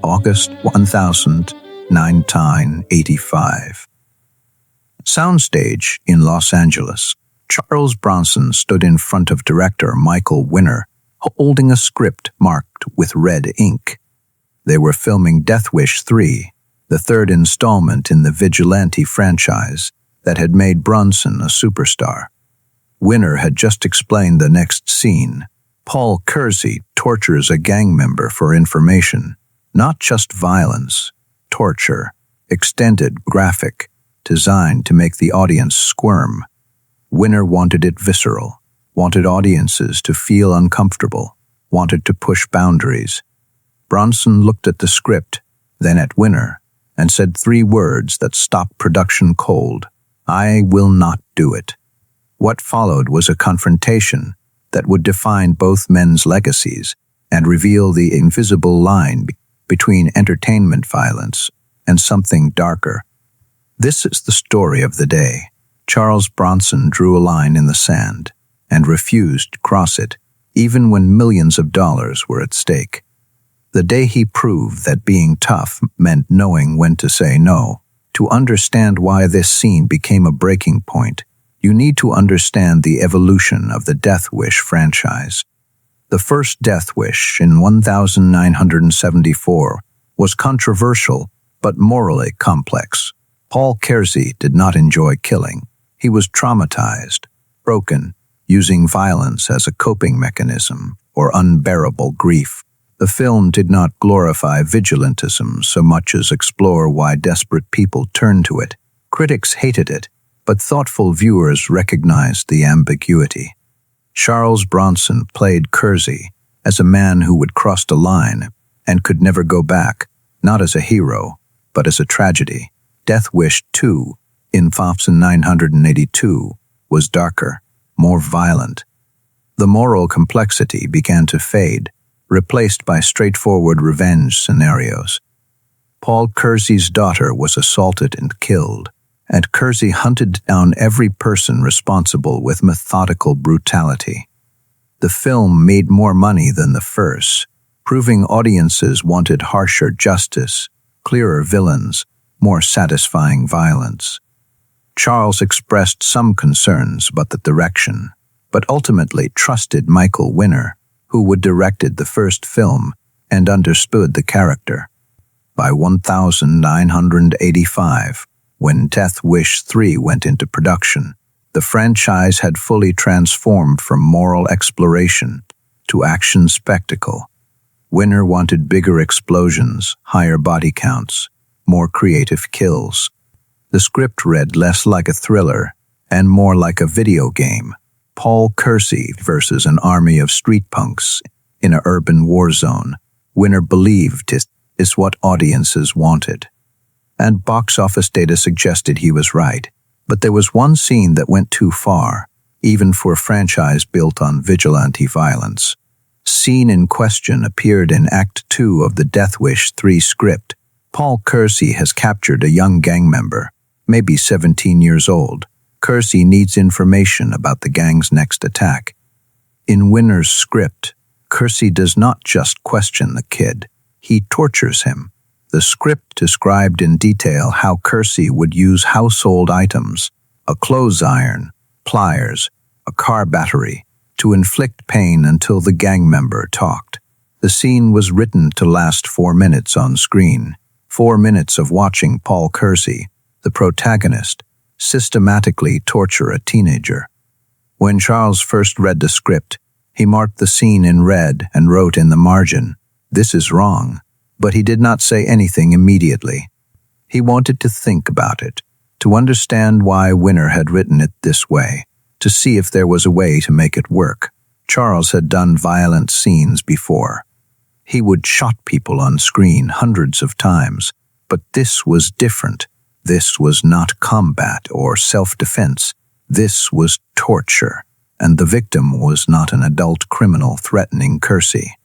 August 1985. Soundstage in Los Angeles. Charles Bronson stood in front of director Michael Winner, holding a script marked with red ink. They were filming Death Wish 3, the third installment in the vigilante franchise that had made Bronson a superstar. Winner had just explained the next scene. Paul Kersey tortures a gang member for information. Not just violence, torture, extended, graphic, designed to make the audience squirm. Winner wanted it visceral, wanted audiences to feel uncomfortable, wanted to push boundaries. Bronson looked at the script, then at Winner, and said 3 words that stopped production cold. "I will not do it." What followed was a confrontation that would define both men's legacies and reveal the invisible line between entertainment violence and something darker. This is the story of the day. Charles Bronson drew a line in the sand and refused to cross it, even when millions of dollars were at stake. The day he proved that being tough meant knowing when to say no. To understand why this scene became a breaking point, you need to understand the evolution of the Death Wish franchise. The first Death Wish in 1974 was controversial but morally complex. Paul Kersey did not enjoy killing. He was traumatized, broken, using violence as a coping mechanism or unbearable grief. The film did not glorify vigilantism so much as explore why desperate people turned to it. Critics hated it, but thoughtful viewers recognized the ambiguity. Charles Bronson played Kersey as a man who would cross a line and could never go back, not as a hero, but as a tragedy. Death Wish 2 in 1982 was darker, more violent. The moral complexity began to fade, replaced by straightforward revenge scenarios. Paul Kersey's daughter was assaulted and killed, and Kersey hunted down every person responsible with methodical brutality. The film made more money than the first, proving audiences wanted harsher justice, clearer villains, more satisfying violence. Charles expressed some concerns about the direction, but ultimately trusted Michael Winner, who had directed the first film and understood the character. By 1985, when Death Wish 3 went into production, the franchise had fully transformed from moral exploration to action spectacle. Winner wanted bigger explosions, higher body counts, more creative kills. The script read less like a thriller and more like a video game. Paul Kersey versus an army of street punks in an urban war zone. Winner believed it is what audiences wanted. And box office data suggested he was right. But there was one scene that went too far, even for a franchise built on vigilante violence. Scene in question appeared in Act 2 of the Death Wish 3 script. Paul Kersey has captured a young gang member, maybe 17 years old. Kersey needs information about the gang's next attack. In Winner's script, Kersey does not just question the kid, he tortures him. The script described in detail how Kersey would use household items, a clothes iron, pliers, a car battery, to inflict pain until the gang member talked. The scene was written to last 4 minutes on screen, 4 minutes of watching Paul Kersey, the protagonist, systematically torture a teenager. When Charles first read the script, he marked the scene in red and wrote in the margin, "This is wrong." But he did not say anything immediately. He wanted to think about it, to understand why Winner had written it this way, to see if there was a way to make it work. Charles had done violent scenes before. He would shot people on screen hundreds of times, but this was different. This was not combat or self-defense. This was torture, and the victim was not an adult criminal threatening Kersey.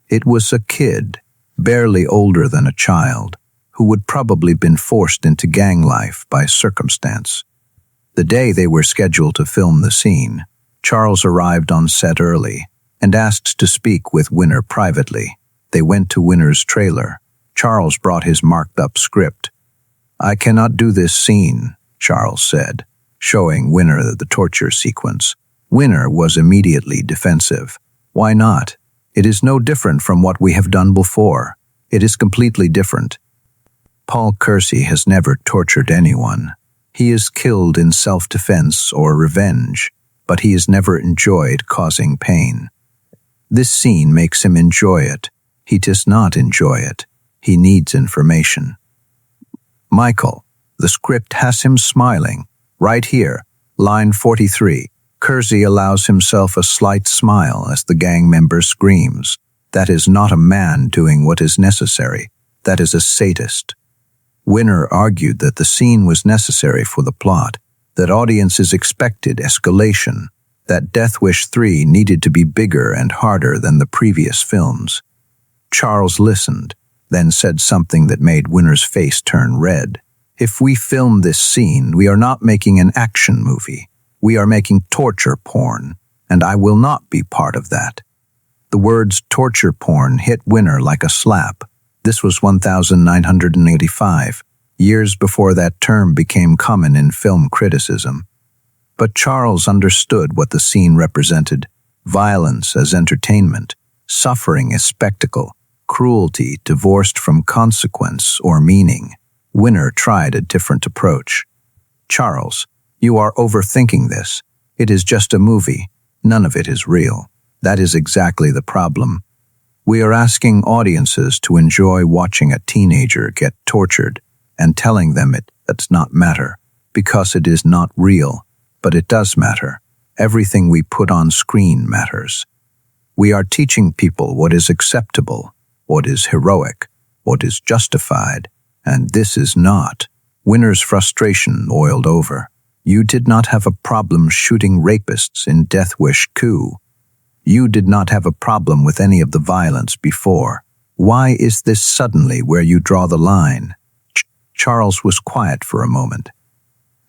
It was a kid, barely older than a child, who would probably been forced into gang life by circumstance. The day they were scheduled to film the scene, Charles arrived on set early and asked to speak with Winner privately. They went to Winner's trailer, Charles brought his marked-up script. "I cannot do this scene," Charles said, showing Winner the torture sequence. Winner was immediately defensive. "Why not? It is no different from what we have done before. It is completely different. Paul Kersey has never tortured anyone. He is killed in self-defense or revenge, but he has never enjoyed causing pain. This scene makes him enjoy it. He does not enjoy it. He needs information." Michael, the script has him smiling. Right here, line 43. Kersey allows himself a slight smile as the gang member screams. That is not a man doing what is necessary. That is a sadist. Winner argued that the scene was necessary for the plot, that audiences expected escalation, that Death Wish 3 needed to be bigger and harder than the previous films. Charles listened, then said something that made Winner's face turn red. "If we film this scene, we are not making an action movie. We are making torture porn, and I will not be part of that." The words torture porn hit Winner like a slap. This was 1985, years before that term became common in film criticism. But Charles understood what the scene represented: violence as entertainment, suffering as spectacle, cruelty divorced from consequence or meaning. Winner tried a different approach. "Charles, you are overthinking this. It is just a movie. None of it is real. That is exactly the problem. We are asking audiences to enjoy watching a teenager get tortured and telling them it does not matter, because it is not real, but it does matter. Everything we put on screen matters. We are teaching people what is acceptable, what is heroic, what is justified, and this is not." Winner's frustration oiled over. "You did not have a problem shooting rapists in Death Wish 2. You did not have a problem with any of the violence before. Why is this suddenly where you draw the line?" Charles was quiet for a moment.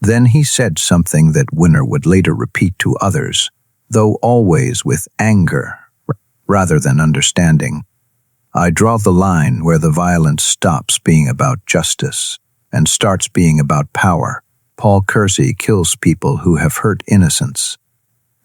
Then he said something that Winner would later repeat to others, though always with anger rather than understanding. "I draw the line where the violence stops being about justice and starts being about power. Paul Kersey kills people who have hurt innocents.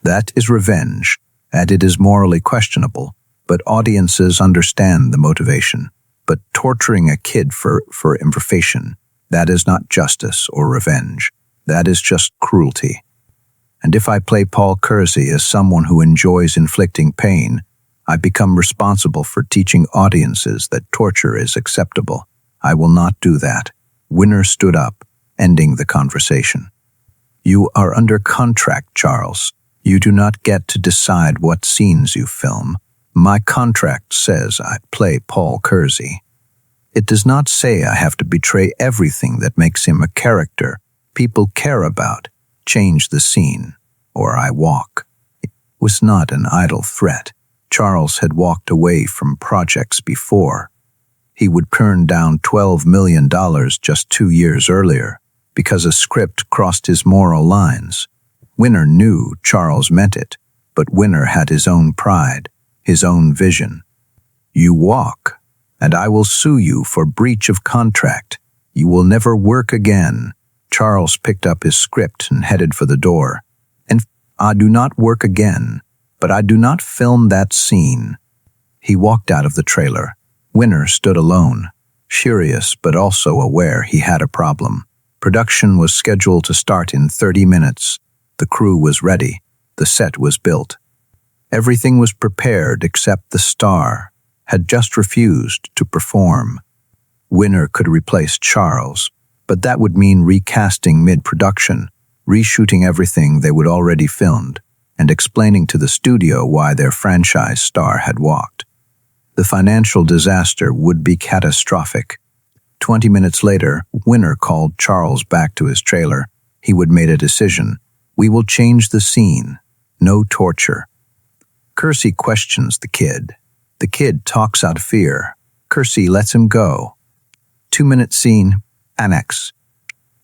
That is revenge, and it is morally questionable, but audiences understand the motivation. But torturing a kid for information, that is not justice or revenge. That is just cruelty. And if I play Paul Kersey as someone who enjoys inflicting pain, I become responsible for teaching audiences that torture is acceptable. I will not do that." Winner stood up, ending the conversation. "You are under contract, Charles. You do not get to decide what scenes you film. My contract says I play Paul Kersey. It does not say I have to betray everything that makes him a character people care about, change the scene, or I walk." It was not an idle threat. Charles had walked away from projects before. He would turn down $12 million just 2 years earlier because a script crossed his moral lines. Winner knew Charles meant it, but Winner had his own pride, his own vision. "You walk, and I will sue you for breach of contract. You will never work again." Charles picked up his script and headed for the door. "And I do not work again, but I do not film that scene." He walked out of the trailer. Winner stood alone, furious but also aware he had a problem. Production was scheduled to start in 30 minutes. The crew was ready. The set was built. Everything was prepared except the star had just refused to perform. Winner could replace Charles, but that would mean recasting mid-production, reshooting everything they would already filmed, and explaining to the studio why their franchise star had walked. The financial disaster would be catastrophic. 20 minutes later, Winner called Charles back to his trailer. He would make a decision. "We will change the scene. No torture." Kersey questions the kid. The kid talks out of fear. Kersey lets him go. 2-minute scene, annex.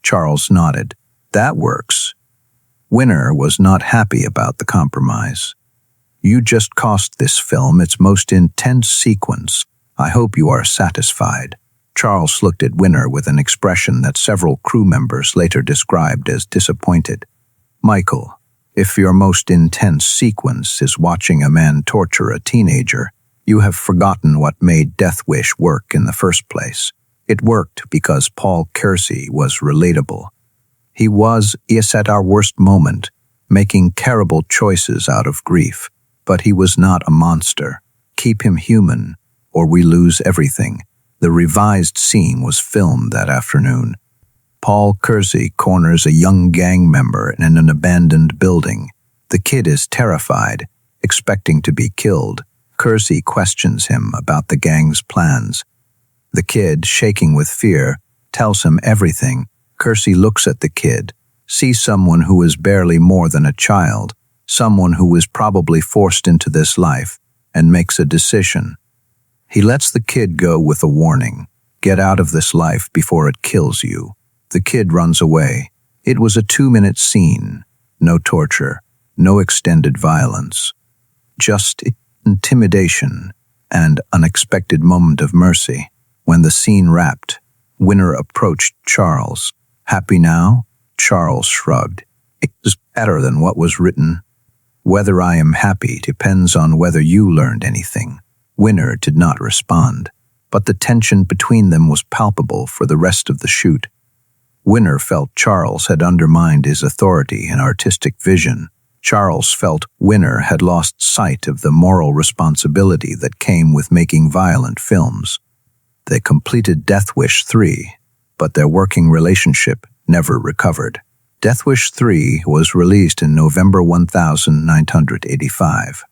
Charles nodded. "That works." Winner was not happy about the compromise. "You just cost this film its most intense sequence. I hope you are satisfied." Charles looked at Winner with an expression that several crew members later described as disappointed. Michael, if your most intense sequence is watching a man torture a teenager, you have forgotten what made Death Wish work in the first place. It worked because Paul Kersey was relatable. He was, yes, at our worst moment, making terrible choices out of grief, but he was not a monster. Keep him human, or we lose everything. The revised scene was filmed that afternoon. Paul Kersey corners a young gang member in an abandoned building. The kid is terrified, expecting to be killed. Kersey questions him about the gang's plans. The kid, shaking with fear, tells him everything. Kersey looks at the kid, sees someone who is barely more than a child, someone who was probably forced into this life, and makes a decision. He lets the kid go with a warning. Get out of this life before it kills you. The kid runs away. It was a 2-minute scene. No torture, no extended violence. Just intimidation and unexpected moment of mercy. When the scene wrapped, Winner approached Charles. Happy now? Charles shrugged. It is better than what was written. Whether I am happy depends on whether you learned anything. Winner did not respond, but the tension between them was palpable for the rest of the shoot. Winner felt Charles had undermined his authority and artistic vision. Charles felt Winner had lost sight of the moral responsibility that came with making violent films. They completed Death Wish 3, but their working relationship never recovered. Death Wish 3 was released in November 1985.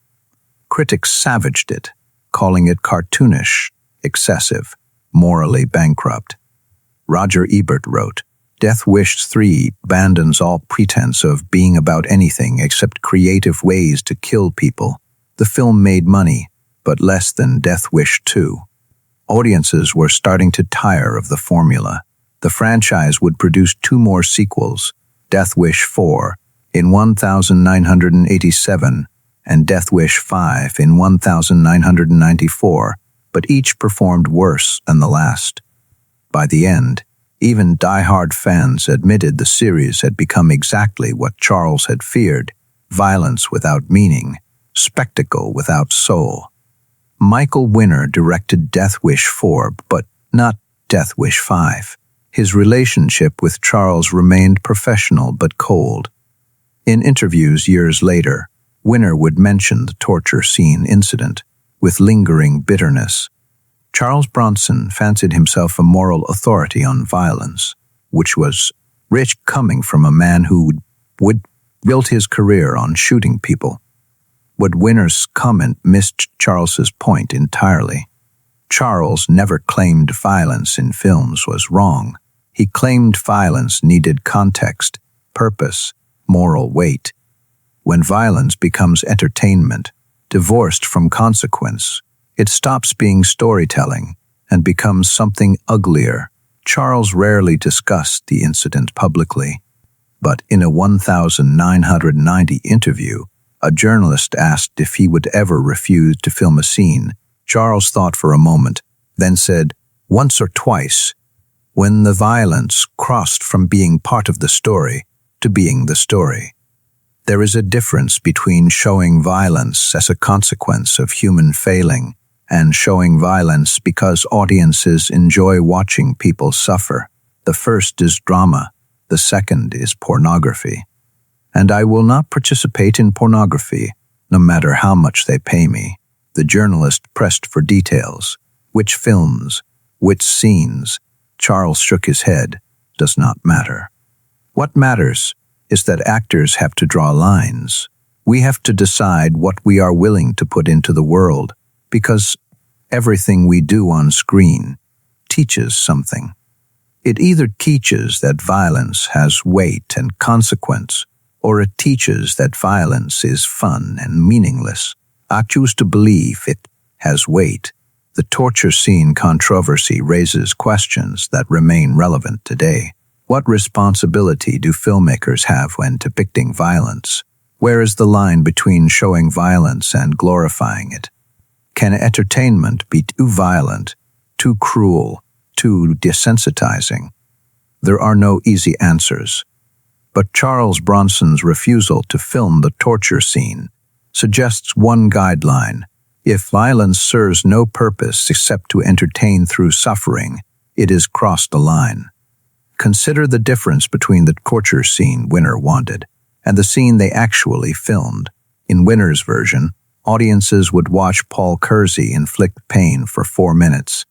Critics savaged it, calling it cartoonish, excessive, morally bankrupt. Roger Ebert wrote, Death Wish 3 abandons all pretense of being about anything except creative ways to kill people. The film made money, but less than Death Wish 2. Audiences were starting to tire of the formula. The franchise would produce 2 more sequels, Death Wish 4 in 1987 and Death Wish 5 in 1994, but each performed worse than the last. By the end, even die-hard fans admitted the series had become exactly what Charles had feared: violence without meaning, spectacle without soul. Michael Winner directed Death Wish 4, but not Death Wish 5. His relationship with Charles remained professional but cold. In interviews years later, Winner would mention the torture scene incident with lingering bitterness. Charles Bronson fancied himself a moral authority on violence, which was rich coming from a man who would built his career on shooting people. But Winner's comment missed Charles's point entirely. Charles never claimed violence in films was wrong. He claimed violence needed context, purpose, moral weight. When violence becomes entertainment, divorced from consequence, it stops being storytelling and becomes something uglier. Charles rarely discussed the incident publicly, but in a 1990 interview, a journalist asked if he would ever refuse to film a scene. Charles thought for a moment, then said, once or twice, when the violence crossed from being part of the story to being the story. There is a difference between showing violence as a consequence of human failing and showing violence because audiences enjoy watching people suffer. The first is drama, the second is pornography. And I will not participate in pornography, no matter how much they pay me. The journalist pressed for details. Which films? Which scenes? Charles shook his head. Does not matter. What matters is that actors have to draw lines. We have to decide what we are willing to put into the world, because everything we do on screen teaches something. It either teaches that violence has weight and consequence, or it teaches that violence is fun and meaningless. I choose to believe it has weight. The torture scene controversy raises questions that remain relevant today. What responsibility do filmmakers have when depicting violence? Where is the line between showing violence and glorifying it? Can entertainment be too violent, too cruel, too desensitizing. There are no easy answers. But Charles Bronson's refusal to film the torture scene suggests one guideline. If violence serves no purpose except to entertain through suffering, it has crossed a line. Consider the difference between the torture scene Winner wanted and the scene they actually filmed. In Winner's version, audiences would watch Paul Kersey inflict pain for 4 minutes.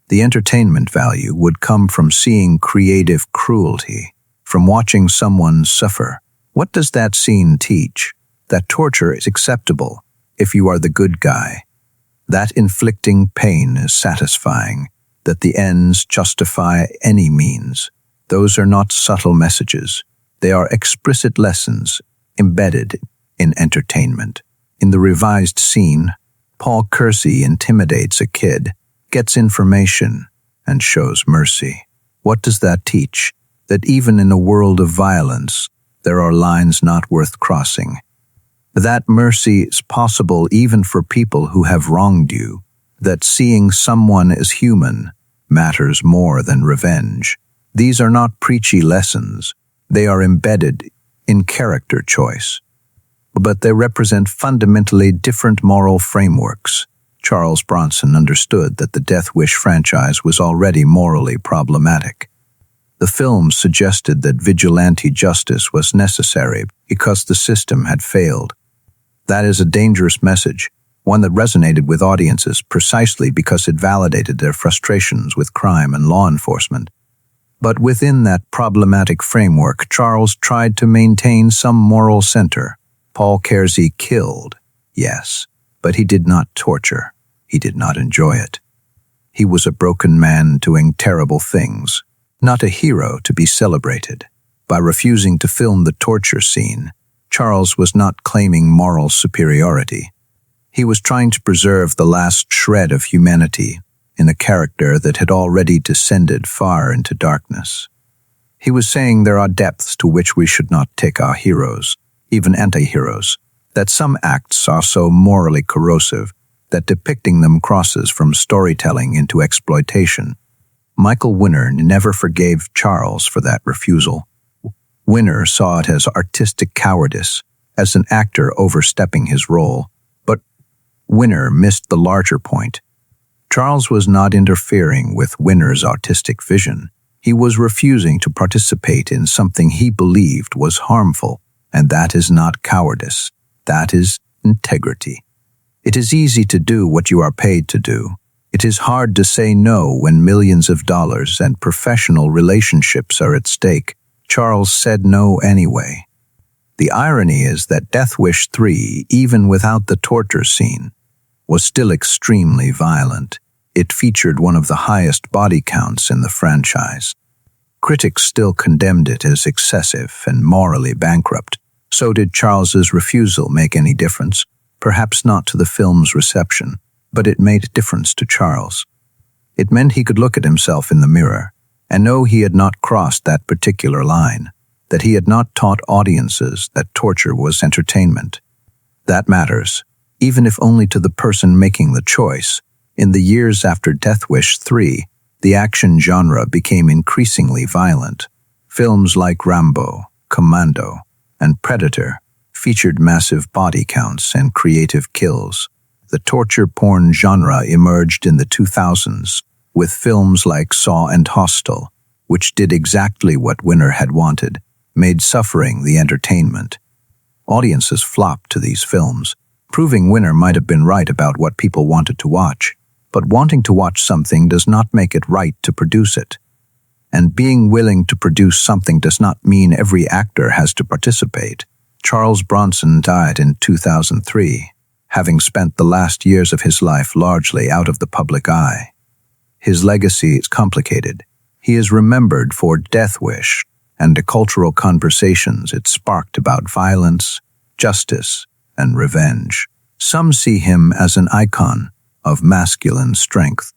The entertainment value would come from seeing creative cruelty, from watching someone suffer. What does that scene teach? That torture is acceptable if you are the good guy. That inflicting pain is satisfying, that the ends justify any means. Those are not subtle messages. They are explicit lessons embedded in entertainment. In the revised scene, Paul Kersey intimidates a kid, gets information, and shows mercy. What does that teach? That even in a world of violence, there are lines not worth crossing. That mercy is possible even for people who have wronged you. That seeing someone as human matters more than revenge. These are not preachy lessons. They are embedded in character choice. But they represent fundamentally different moral frameworks. Charles Bronson understood that the Death Wish franchise was already morally problematic. The film suggested that vigilante justice was necessary because the system had failed. That is a dangerous message, one that resonated with audiences precisely because it validated their frustrations with crime and law enforcement. But within that problematic framework, Charles tried to maintain some moral center. Paul Kersey killed, yes, but he did not torture. He did not enjoy it. He was a broken man doing terrible things, not a hero to be celebrated. By refusing to film the torture scene, Charles was not claiming moral superiority. He was trying to preserve the last shred of humanity in a character that had already descended far into darkness. He was saying there are depths to which we should not take our heroes, even anti-heroes, that some acts are so morally corrosive that depicting them crosses from storytelling into exploitation. Michael Winner never forgave Charles for that refusal. Winner saw it as artistic cowardice, as an actor overstepping his role, but Winner missed the larger point. Charles was not interfering with Winner's artistic vision. He was refusing to participate in something he believed was harmful, and that is not cowardice. That is integrity. It is easy to do what you are paid to do. It is hard to say no when millions of dollars and professional relationships are at stake. Charles said no anyway. The irony is that Death Wish 3, even without the torture scene, was still extremely violent. It featured one of the highest body counts in the franchise. Critics still condemned it as excessive and morally bankrupt. So did Charles's refusal make any difference? Perhaps not to the film's reception, but it made a difference to Charles. It meant he could look at himself in the mirror and know he had not crossed that particular line, that he had not taught audiences that torture was entertainment. That matters, even if only to the person making the choice. In the years after Death Wish 3, the action genre became increasingly violent. Films like Rambo, Commando, and Predator featured massive body counts and creative kills. The torture porn genre emerged in the 2000s with films like Saw and Hostel, which did exactly what Winner had wanted, made suffering the entertainment. Audiences flocked to these films, proving Winner might have been right about what people wanted to watch. But wanting to watch something does not make it right to produce it. And being willing to produce something does not mean every actor has to participate. Charles Bronson died in 2003, having spent the last years of his life largely out of the public eye. His legacy is complicated. He is remembered for Death Wish and the cultural conversations it sparked about violence, justice, and revenge. Some see him as an icon of masculine strength.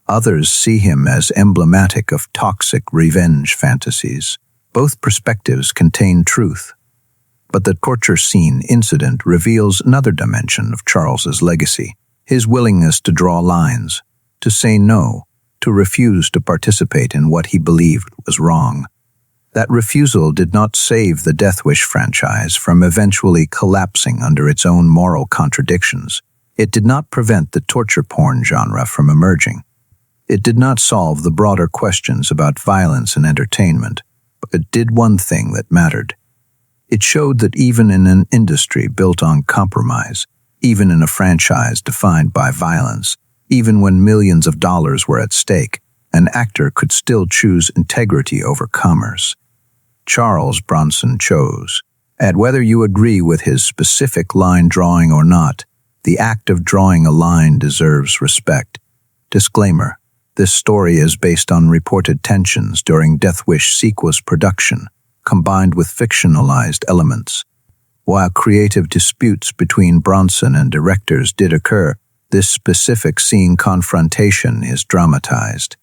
Others see him as emblematic of toxic revenge fantasies. Both perspectives contain truth. But the torture scene incident reveals another dimension of Charles's legacy, his willingness to draw lines, to say no, to refuse to participate in what he believed was wrong. That refusal did not save the Death Wish franchise from eventually collapsing under its own moral contradictions. It did not prevent the torture porn genre from emerging. It did not solve the broader questions about violence and entertainment, but it did one thing that mattered. It showed that even in an industry built on compromise, even in a franchise defined by violence, even when millions of dollars were at stake, an actor could still choose integrity over commerce. Charles Bronson chose. And whether you agree with his specific line drawing or not, the act of drawing a line deserves respect. Disclaimer: this story is based on reported tensions during Death Wish sequel's production, combined with fictionalized elements. While creative disputes between Bronson and directors did occur, this specific scene confrontation is dramatized.